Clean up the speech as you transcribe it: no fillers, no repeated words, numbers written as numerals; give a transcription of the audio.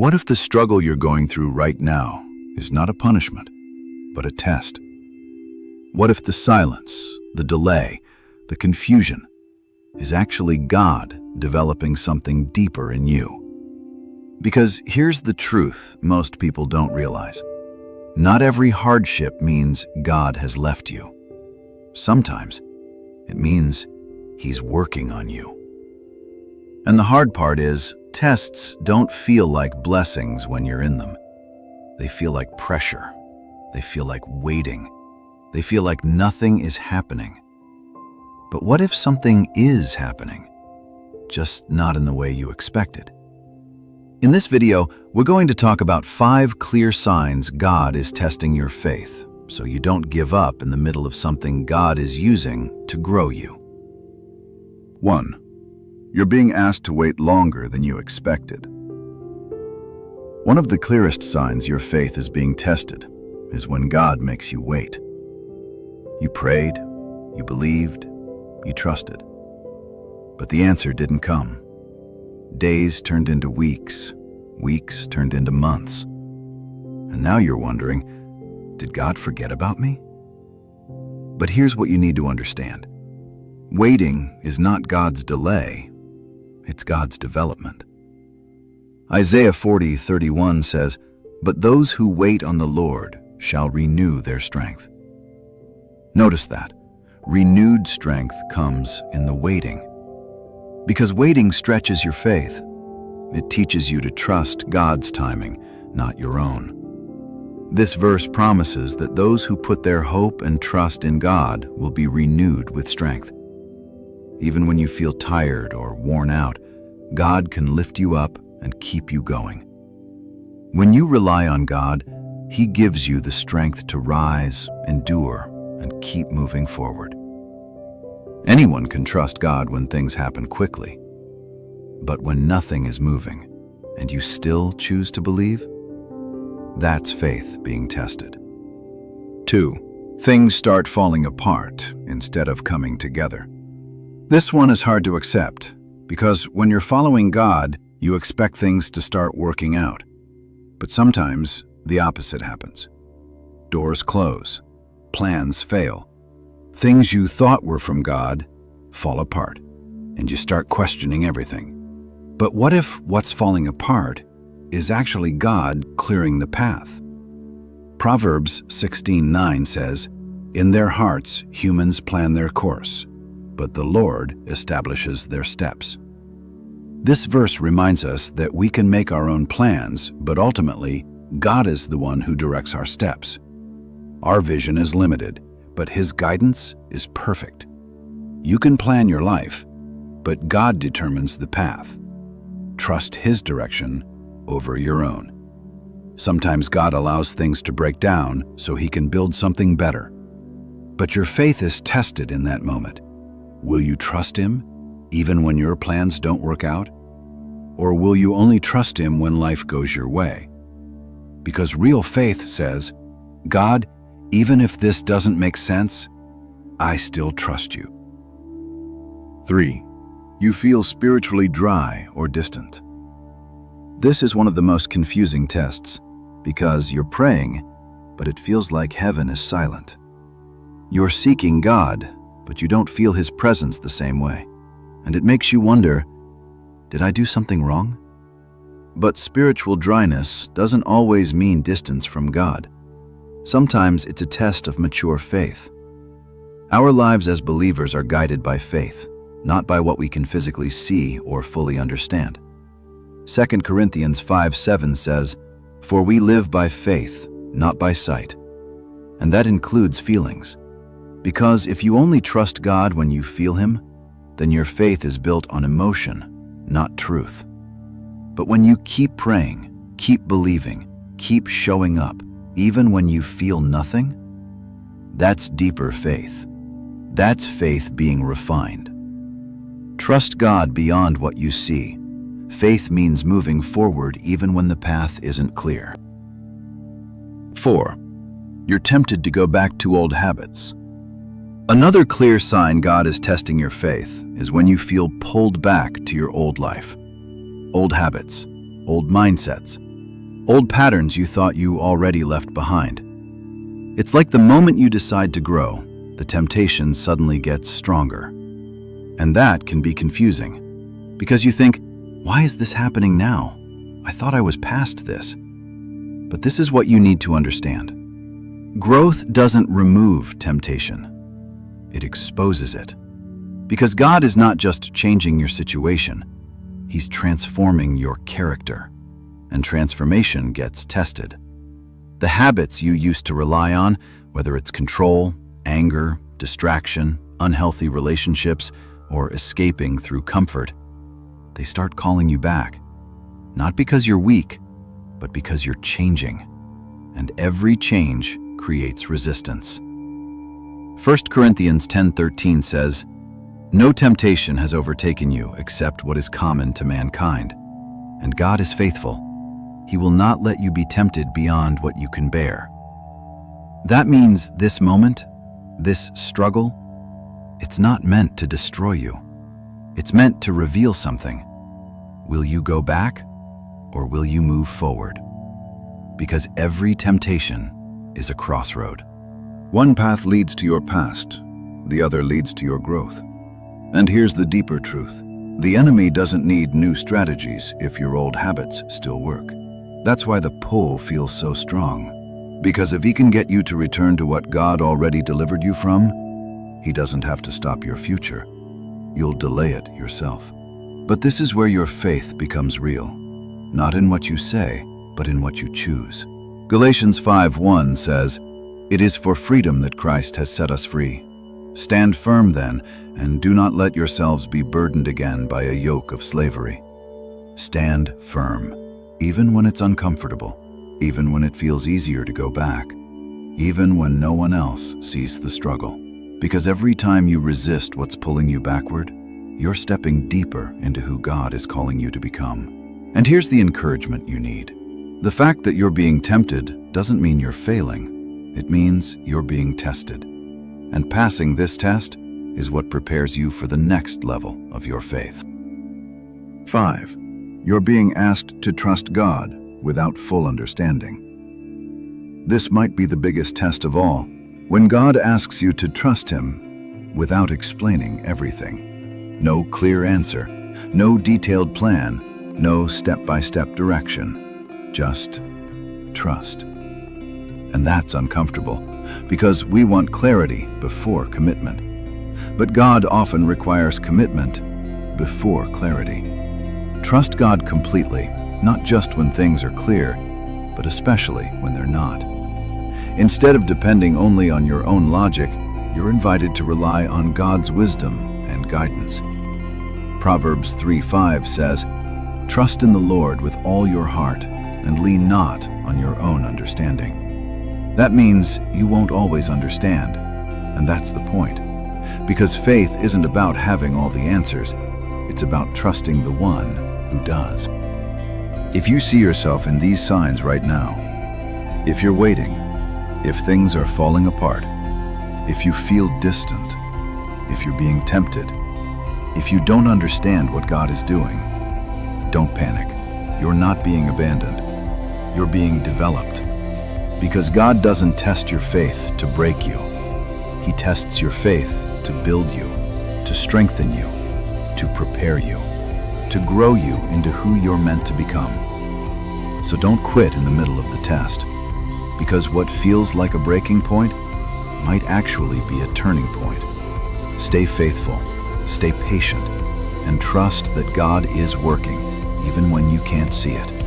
What if the struggle you're going through right now is not a punishment, but a test? What if the silence, the delay, the confusion is actually God developing something deeper in you? Because here's the truth most people don't realize. Not every hardship means God has left you. Sometimes it means He's working on you. And the hard part is, tests don't feel like blessings when you're in them. They feel like pressure. They feel like waiting. They feel like nothing is happening. But what if something is happening, just not in the way you expected? In this video, we're going to talk about 5 clear signs God is testing your faith, so you don't give up in the middle of something God is using to grow you. 1. You're being asked to wait longer than you expected. One of the clearest signs your faith is being tested is when God makes you wait. You prayed, you believed, you trusted. But the answer didn't come. Days turned into weeks, weeks turned into months. And now you're wondering, did God forget about me? But here's what you need to understand. Waiting is not God's delay, it's God's development. Isaiah 40:31 says, "But those who wait on the Lord shall renew their strength." Notice that. Renewed strength comes in the waiting. Because waiting stretches your faith. It teaches you to trust God's timing, not your own. This verse promises that those who put their hope and trust in God will be renewed with strength. Even when you feel tired or worn out, God can lift you up and keep you going. When you rely on God, He gives you the strength to rise, endure, and keep moving forward. Anyone can trust God when things happen quickly. But when nothing is moving, and you still choose to believe, that's faith being tested. 2. Things start falling apart instead of coming together. This one is hard to accept, because when you're following God, you expect things to start working out. But sometimes the opposite happens. Doors close, plans fail, things you thought were from God fall apart, and you start questioning everything. But what if what's falling apart is actually God clearing the path? Proverbs 16:9 says, "In their hearts humans plan their course, but the Lord establishes their steps." This verse reminds us that we can make our own plans, but ultimately, God is the one who directs our steps. Our vision is limited, but His guidance is perfect. You can plan your life, but God determines the path. Trust His direction over your own. Sometimes God allows things to break down so He can build something better. But your faith is tested in that moment. Will you trust Him even when your plans don't work out? Or will you only trust Him when life goes your way? Because real faith says, "God, even if this doesn't make sense, I still trust you." 3. You feel spiritually dry or distant. This is one of the most confusing tests, because you're praying, but it feels like heaven is silent. You're seeking God, but you don't feel His presence the same way. And it makes you wonder, did I do something wrong? But spiritual dryness doesn't always mean distance from God. Sometimes it's a test of mature faith. Our lives as believers are guided by faith, not by what we can physically see or fully understand. 2 Corinthians 5:7 says, "For we live by faith, not by sight." And that includes feelings. Because if you only trust God when you feel Him, then your faith is built on emotion, not truth. But when you keep praying, keep believing, keep showing up, even when you feel nothing, that's deeper faith. That's faith being refined. Trust God beyond what you see. Faith means moving forward even when the path isn't clear. 4. You're tempted to go back to old habits. Another clear sign God is testing your faith is when you feel pulled back to your old life. Old habits, old mindsets, old patterns you thought you already left behind. It's like the moment you decide to grow, the temptation suddenly gets stronger. And that can be confusing, because you think, why is this happening now? I thought I was past this. But this is what you need to understand. Growth doesn't remove temptation. It exposes it. Because God is not just changing your situation, He's transforming your character. And transformation gets tested. The habits you used to rely on, whether it's control, anger, distraction, unhealthy relationships, or escaping through comfort, they start calling you back. Not because you're weak, but because you're changing. And every change creates resistance. 1 Corinthians 10:13 says, "No temptation has overtaken you except what is common to mankind. And God is faithful. He will not let you be tempted beyond what you can bear." That means this moment, this struggle, it's not meant to destroy you. It's meant to reveal something. Will you go back, or will you move forward? Because every temptation is a crossroad. One path leads to your past, the other leads to your growth. And here's the deeper truth. The enemy doesn't need new strategies if your old habits still work. That's why the pull feels so strong. Because if he can get you to return to what God already delivered you from, he doesn't have to stop your future. You'll delay it yourself. But this is where your faith becomes real. Not in what you say, but in what you choose. Galatians 5:1 says, "It is for freedom that Christ has set us free. Stand firm then, and do not let yourselves be burdened again by a yoke of slavery." Stand firm, even when it's uncomfortable, even when it feels easier to go back, even when no one else sees the struggle. Because every time you resist what's pulling you backward, you're stepping deeper into who God is calling you to become. And here's the encouragement you need. The fact that you're being tempted doesn't mean you're failing. It means you're being tested. And passing this test is what prepares you for the next level of your faith. 5. You're being asked to trust God without full understanding. This might be the biggest test of all, when God asks you to trust Him without explaining everything. No clear answer, no detailed plan, no step-by-step direction. Just trust. And that's uncomfortable, because we want clarity before commitment. But God often requires commitment before clarity. Trust God completely, not just when things are clear, but especially when they're not. Instead of depending only on your own logic, you're invited to rely on God's wisdom and guidance. Proverbs 3:5 says, "Trust in the Lord with all your heart, and lean not on your own understanding." That means you won't always understand, and that's the point. Because faith isn't about having all the answers, it's about trusting the one who does. If you see yourself in these signs right now, if you're waiting, if things are falling apart, if you feel distant, if you're being tempted, if you don't understand what God is doing, don't panic. You're not being abandoned. You're being developed. Because God doesn't test your faith to break you. He tests your faith to build you, to strengthen you, to prepare you, to grow you into who you're meant to become. So don't quit in the middle of the test, because what feels like a breaking point might actually be a turning point. Stay faithful, stay patient, and trust that God is working even when you can't see it.